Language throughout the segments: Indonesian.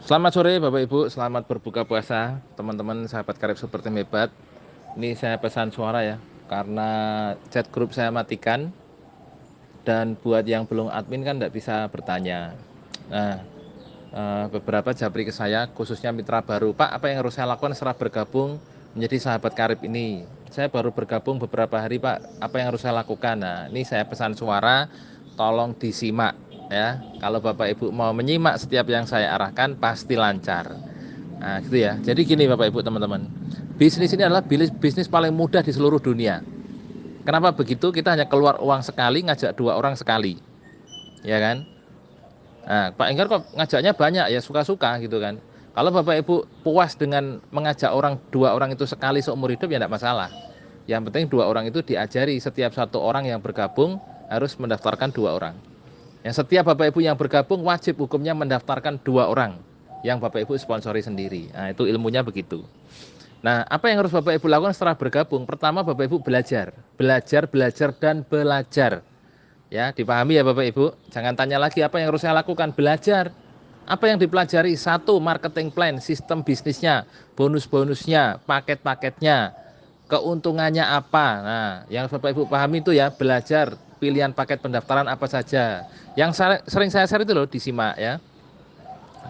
Selamat sore Bapak Ibu, selamat berbuka puasa teman-teman sahabat karib seperti hebat. Ini saya pesan suara ya, karena chat grup saya matikan dan buat yang belum admin kan tidak bisa bertanya. Nah, beberapa japri ke saya, khususnya mitra baru, Pak, apa yang harus saya lakukan setelah bergabung menjadi sahabat karib ini? Saya baru bergabung beberapa hari, Pak, apa yang harus saya lakukan? Nah, ini saya pesan suara, tolong disimak ya. Kalau Bapak Ibu mau menyimak setiap yang saya arahkan, pasti lancar. Nah, gitu ya. Jadi gini Bapak Ibu teman-teman. Bisnis ini adalah bisnis paling mudah di seluruh dunia. Kenapa begitu? Kita hanya keluar uang sekali, ngajak dua orang sekali. Ya kan? Nah, Pak Enggar kok ngajaknya banyak ya suka-suka gitu kan. Kalau Bapak Ibu puas dengan mengajak dua orang itu sekali seumur hidup ya tidak masalah. Yang penting dua orang itu diajari, setiap satu orang yang bergabung harus mendaftarkan dua orang. Yang setiap Bapak Ibu yang bergabung wajib hukumnya mendaftarkan dua orang yang Bapak Ibu sponsori sendiri. Nah, itu ilmunya begitu. Nah, apa yang harus Bapak Ibu lakukan setelah bergabung? Pertama, Bapak Ibu belajar. Belajar, belajar, dan belajar. Ya, dipahami ya Bapak Ibu. Jangan tanya lagi apa yang harus saya lakukan. Belajar. Apa yang dipelajari? Satu, marketing plan, sistem bisnisnya, bonus-bonusnya, paket-paketnya, keuntungannya apa. Nah, yang Bapak Ibu pahami itu ya, belajar pilihan paket pendaftaran apa saja. Yang sering saya share itu loh, disimak ya.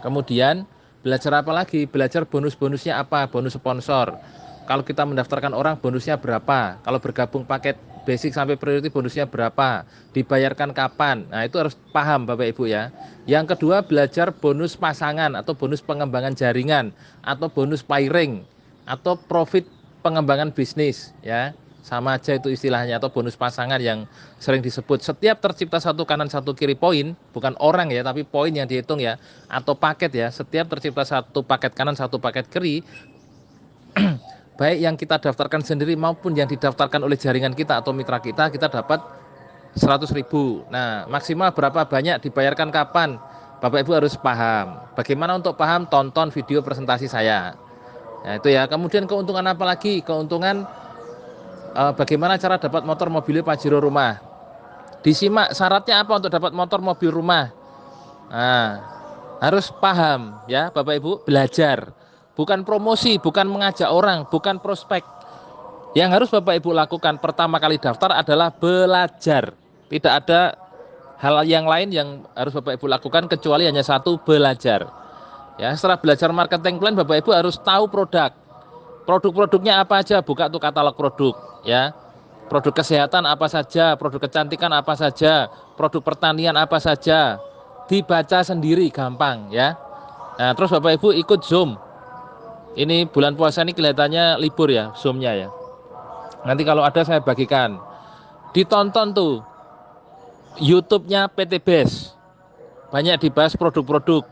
Kemudian belajar apa lagi? Belajar bonus-bonusnya apa? Bonus sponsor. Kalau kita mendaftarkan orang bonusnya berapa? Kalau bergabung paket basic sampai priority bonusnya berapa? Dibayarkan kapan? Nah, itu harus paham Bapak Ibu ya. Yang kedua, belajar bonus pasangan atau bonus pengembangan jaringan atau bonus pairing atau profit pengembangan bisnis ya. Sama aja itu istilahnya, atau bonus pasangan yang sering disebut. Setiap tercipta satu kanan satu kiri poin, bukan orang ya, tapi poin yang dihitung ya, atau paket ya. Setiap tercipta satu paket kanan satu paket kiri, baik yang kita daftarkan sendiri maupun yang didaftarkan oleh jaringan kita atau mitra kita dapat 100.000. Nah, maksimal berapa banyak, dibayarkan kapan? Bapak Ibu harus paham. Bagaimana untuk paham? Tonton video presentasi saya. Nah, itu ya. Kemudian keuntungan apa lagi? Keuntungan bagaimana cara dapat motor mobil Pajero rumah. Disimak syaratnya apa untuk dapat motor mobil rumah. Nah, harus paham ya Bapak Ibu, belajar. Bukan promosi, bukan mengajak orang, bukan prospek. Yang harus Bapak Ibu lakukan pertama kali daftar adalah belajar. Tidak ada hal yang lain yang harus Bapak Ibu lakukan kecuali hanya satu, belajar. Ya, setelah belajar marketing plan, Bapak Ibu harus tahu produk. Produk-produknya apa aja, buka tuh katalog produk ya. Produk kesehatan apa saja, produk kecantikan apa saja, produk pertanian apa saja. Dibaca sendiri gampang ya. Nah, terus Bapak Ibu ikut Zoom. Ini bulan puasa ini kelihatannya libur ya, Zoom-nya ya. Nanti kalau ada saya bagikan. Ditonton tuh YouTube-nya PT BES. Banyak dibahas produk-produk.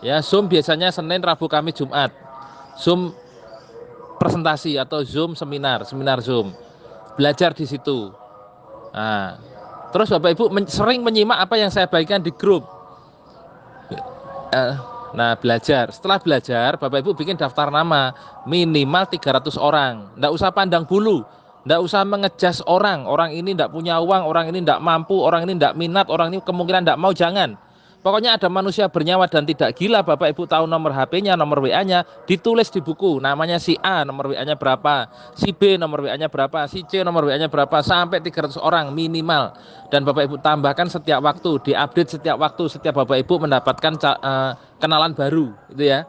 Ya, Zoom biasanya Senin, Rabu, Kamis, Jumat. Zoom presentasi atau Zoom seminar, seminar Zoom. Belajar di situ. Nah, terus Bapak Ibu sering menyimak apa yang saya bagikan di grup. Nah, belajar. Setelah belajar, Bapak Ibu bikin daftar nama minimal 300 orang. Nggak usah pandang bulu, nggak usah mengejas orang. Orang ini nggak punya uang, orang ini nggak mampu, orang ini nggak minat, orang ini kemungkinan nggak mau, jangan. Pokoknya ada manusia bernyawa dan tidak gila, Bapak Ibu tahu nomor HP-nya, nomor WA-nya, ditulis di buku. Namanya si A, nomor WA-nya berapa, si B, nomor WA-nya berapa, si C, nomor WA-nya berapa, sampai 300 orang minimal. Dan Bapak Ibu tambahkan setiap waktu, diupdate setiap waktu, setiap Bapak Ibu mendapatkan kenalan baru, itu ya.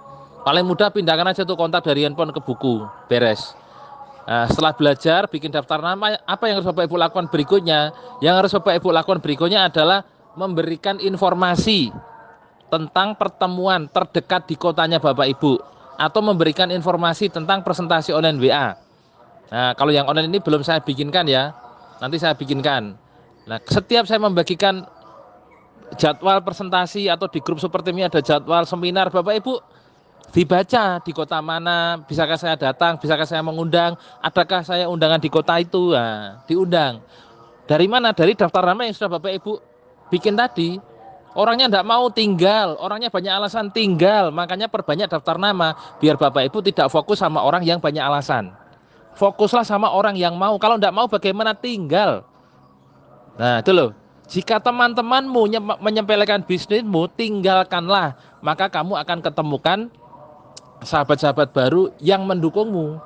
Paling mudah pindahkan aja tuh kontak dari handphone ke buku, beres. Nah, setelah belajar, bikin daftar nama, apa yang harus Bapak Ibu lakukan berikutnya? Yang harus Bapak Ibu lakukan berikutnya adalah memberikan informasi tentang pertemuan terdekat di kotanya Bapak Ibu, atau memberikan informasi tentang presentasi online WA. Nah, kalau yang online ini belum saya bikinkan ya, nanti saya bikinkan. Nah, setiap saya membagikan jadwal presentasi atau di grup seperti ini ada jadwal seminar, Bapak Ibu dibaca di kota mana, bisakah saya datang, bisakah saya mengundang, adakah saya undangan di kota itu. Nah, diundang. Dari mana? Dari daftar nama yang sudah Bapak Ibu bikin tadi. Orangnya tidak mau tinggal, orangnya banyak alasan tinggal, makanya perbanyak daftar nama biar Bapak Ibu tidak fokus sama orang yang banyak alasan. Fokuslah sama orang yang mau. Kalau tidak mau bagaimana tinggal. Nah, itu loh. Jika teman-temanmu menyepelekan bisnismu, tinggalkanlah. Maka kamu akan ketemukan sahabat-sahabat baru yang mendukungmu.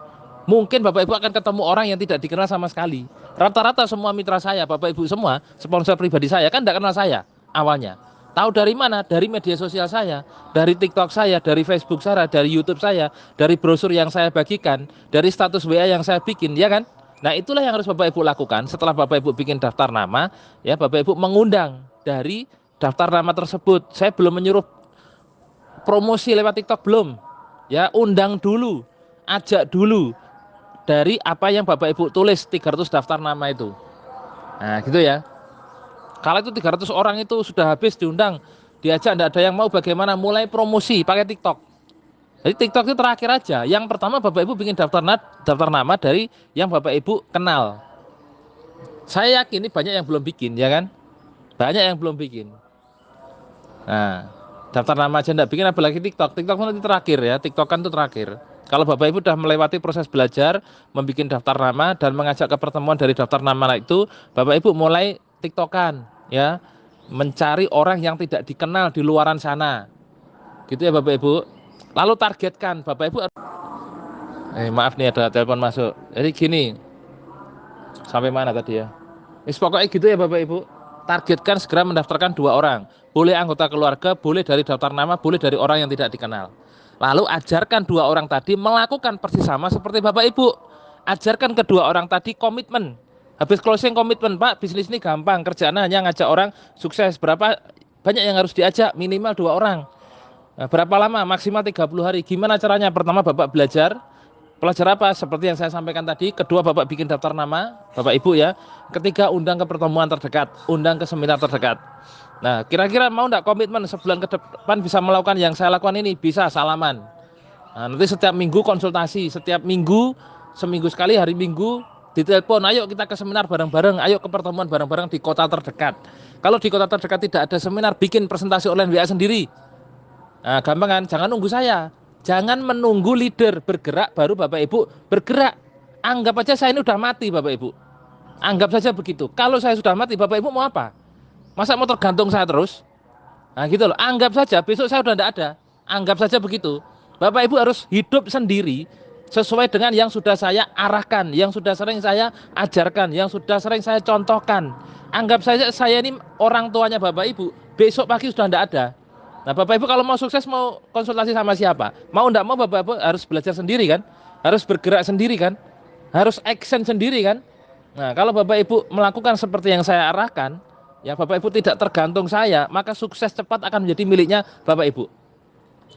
Mungkin Bapak Ibu akan ketemu orang yang tidak dikenal sama sekali. Rata-rata semua mitra saya, Bapak Ibu semua, sponsor pribadi saya kan tidak kenal saya awalnya. Tahu dari mana? Dari media sosial saya, dari TikTok saya, dari Facebook saya, dari YouTube saya, dari brosur yang saya bagikan, dari status WA yang saya bikin, ya kan? Nah, itulah yang harus Bapak Ibu lakukan. Setelah Bapak Ibu bikin daftar nama, ya Bapak Ibu mengundang dari daftar nama tersebut. Saya belum menyuruh promosi lewat TikTok, belum. Ya, undang dulu, ajak dulu dari apa yang Bapak Ibu tulis 300 daftar nama itu. Nah, gitu ya. Kalau itu 300 orang itu sudah habis diundang, diajak tidak ada yang mau, bagaimana? Mulai promosi pakai TikTok. Jadi TikTok itu terakhir aja. Yang pertama Bapak Ibu bikin daftar nama dari yang Bapak Ibu kenal. Saya yakin ini banyak yang belum bikin, ya kan? Banyak yang belum bikin. Nah, daftar nama aja enggak bikin, apalagi TikTok. TikTok nanti terakhir ya, TikTok kan itu terakhir. Kalau Bapak Ibu sudah melewati proses belajar, membuat daftar nama dan mengajak ke pertemuan dari daftar nama itu, Bapak Ibu mulai TikTokan ya, mencari orang yang tidak dikenal di luaran sana. Gitu ya Bapak Ibu. Lalu targetkan Bapak Ibu. Maaf nih ada telepon masuk. Jadi gini, sampai mana tadi ya? Pokoknya gitu ya Bapak Ibu. Targetkan segera mendaftarkan 2 orang. Boleh anggota keluarga, boleh dari daftar nama, boleh dari orang yang tidak dikenal. Lalu ajarkan 2 orang tadi melakukan persis sama seperti Bapak Ibu. Ajarkan kedua orang tadi komitmen. Habis closing komitmen, Pak, bisnis ini gampang, kerjaan hanya ngajak orang sukses. Berapa banyak yang harus diajak? Minimal 2 orang. Nah, berapa lama? Maksimal 30 hari. Gimana caranya? Pertama Bapak belajar. Pelajar apa? Seperti yang saya sampaikan tadi. Kedua Bapak bikin daftar nama, Bapak Ibu ya. Ketiga undang ke pertemuan terdekat, undang ke seminar terdekat. Nah, kira-kira mau enggak komitmen sebulan ke depan bisa melakukan yang saya lakukan ini? Bisa, salaman. Nah, nanti setiap minggu konsultasi, setiap minggu, seminggu sekali hari Minggu ditelepon, ayo kita ke seminar bareng-bareng, ayo ke pertemuan bareng-bareng di kota terdekat. Kalau di kota terdekat tidak ada seminar, bikin presentasi online WA sendiri. Nah, gampang kan? Jangan nunggu saya. Jangan menunggu leader bergerak baru Bapak Ibu bergerak. Anggap aja saya ini udah mati Bapak Ibu. Anggap saja begitu. Kalau saya sudah mati, Bapak Ibu mau apa? Masa mau tergantung saya terus? Nah gitu loh. Anggap saja besok saya udah tidak ada. Anggap saja begitu. Bapak Ibu harus hidup sendiri sesuai dengan yang sudah saya arahkan, yang sudah sering saya ajarkan, yang sudah sering saya contohkan. Anggap saja saya ini orang tuanya Bapak Ibu. Besok pagi sudah tidak ada. Nah Bapak Ibu kalau mau sukses, mau konsultasi sama siapa? Mau enggak mau Bapak Ibu harus belajar sendiri kan? Harus bergerak sendiri kan? Harus action sendiri kan? Nah kalau Bapak Ibu melakukan seperti yang saya arahkan, ya Bapak Ibu tidak tergantung saya, maka sukses cepat akan menjadi miliknya Bapak Ibu.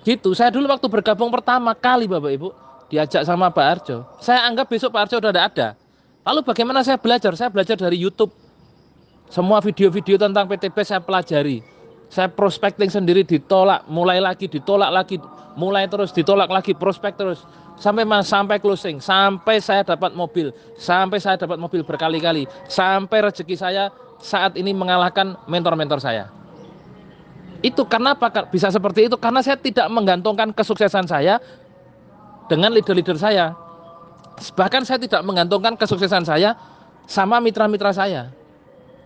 Gitu, saya dulu waktu bergabung pertama kali Bapak Ibu, diajak sama Pak Arjo. Saya anggap besok Pak Arjo udah tidak ada. Lalu bagaimana saya belajar? Saya belajar dari YouTube. Semua video-video tentang PTB saya pelajari. Saya prospecting sendiri, ditolak, mulai lagi, ditolak lagi, mulai terus, ditolak lagi, prospek terus, sampai closing, sampai saya dapat mobil, berkali-kali, sampai rezeki saya saat ini mengalahkan mentor-mentor saya. Itu karena apa? Bisa seperti itu karena saya tidak menggantungkan kesuksesan saya dengan leader-leader saya. Bahkan saya tidak menggantungkan kesuksesan saya sama mitra-mitra saya.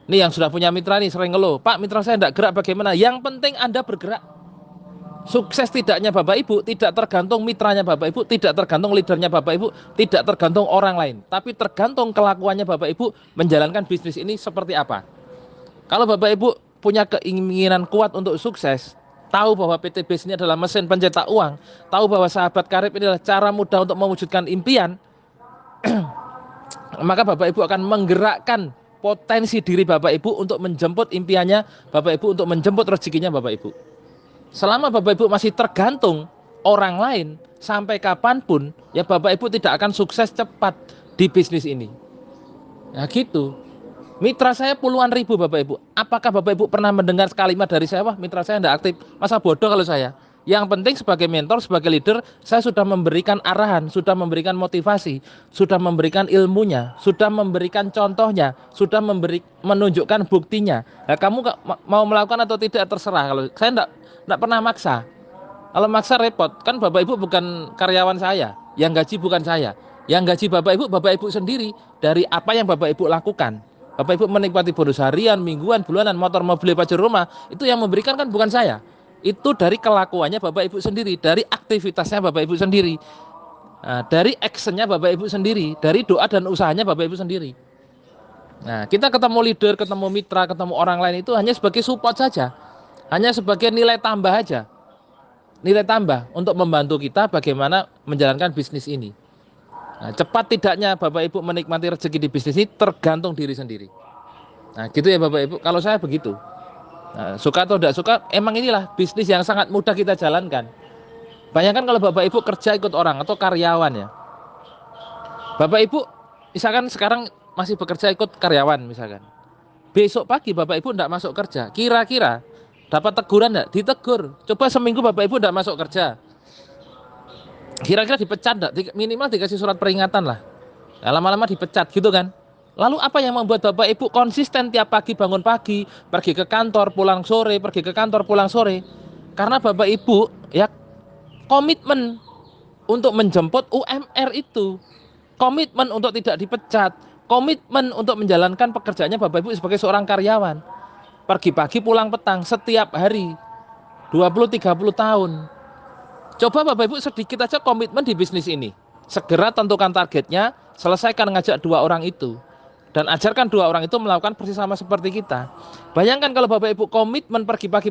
Ini yang sudah punya mitra nih sering ngeluh, Pak mitra saya tidak gerak bagaimana? Yang penting Anda bergerak. Sukses tidaknya Bapak Ibu tidak tergantung mitranya Bapak Ibu, tidak tergantung leadernya Bapak Ibu, tidak tergantung orang lain, tapi tergantung kelakuannya Bapak Ibu menjalankan bisnis ini seperti apa. Kalau Bapak Ibu punya keinginan kuat untuk sukses, tahu bahwa PT BIS ini adalah mesin pencetak uang, tahu bahwa sahabat karib ini adalah cara mudah untuk mewujudkan impian, maka Bapak Ibu akan menggerakkan potensi diri Bapak Ibu untuk menjemput impiannya Bapak Ibu, untuk menjemput rezekinya Bapak Ibu. Selama Bapak Ibu masih tergantung orang lain, sampai kapanpun ya Bapak Ibu tidak akan sukses cepat di bisnis ini. Nah gitu. Mitra saya puluhan ribu Bapak Ibu. Apakah Bapak Ibu pernah mendengar sekalimat dari saya? Wah mitra saya tidak aktif. Masa bodoh kalau saya. Yang penting sebagai mentor, sebagai leader, saya sudah memberikan arahan, sudah memberikan motivasi, sudah memberikan ilmunya, sudah memberikan contohnya, sudah menunjukkan buktinya. Nah, kamu mau melakukan atau tidak terserah. Kalau saya tidak pernah maksa. Kalau maksa repot. Kan Bapak Ibu bukan karyawan saya, yang gaji bukan saya. Yang gaji Bapak Ibu sendiri dari apa yang Bapak Ibu lakukan. Bapak Ibu menikmati bonus harian, mingguan, bulanan, motor, mobil, pajak rumah, itu yang memberikan kan bukan saya. Itu dari kelakuannya Bapak Ibu sendiri, dari aktivitasnya Bapak Ibu sendiri, nah, dari actionnya Bapak Ibu sendiri, dari doa dan usahanya Bapak Ibu sendiri. Nah, kita ketemu leader, ketemu mitra, ketemu orang lain itu hanya sebagai support saja, hanya sebagai nilai tambah aja, nilai tambah untuk membantu kita bagaimana menjalankan bisnis ini. Nah, cepat tidaknya Bapak Ibu menikmati rezeki di bisnis ini tergantung diri sendiri. Nah, gitu ya Bapak Ibu. Kalau saya begitu. Nah, suka atau tidak suka, emang inilah bisnis yang sangat mudah kita jalankan. Bayangkan kalau Bapak Ibu kerja ikut orang atau karyawan ya. Bapak Ibu misalkan sekarang masih bekerja ikut karyawan misalkan. Besok pagi Bapak Ibu tidak masuk kerja. Kira-kira dapat teguran enggak? Ditegur. Coba seminggu Bapak Ibu tidak masuk kerja. Kira-kira dipecat enggak? Minimal dikasih surat peringatan lah. Lama-lama dipecat gitu kan. Lalu apa yang membuat Bapak Ibu konsisten tiap pagi bangun pagi, pergi ke kantor, pulang sore, pergi ke kantor, pulang sore? Karena Bapak Ibu ya komitmen untuk menjemput UMR itu, komitmen untuk tidak dipecat, komitmen untuk menjalankan pekerjaannya Bapak Ibu sebagai seorang karyawan. Pergi pagi pulang petang setiap hari 20-30 tahun. Coba Bapak Ibu sedikit aja komitmen di bisnis ini. Segera tentukan targetnya, selesaikan ngajak 2 orang itu. Dan ajarkan 2 orang itu melakukan persis sama seperti kita. Bayangkan kalau Bapak Ibu komitmen pergi pagi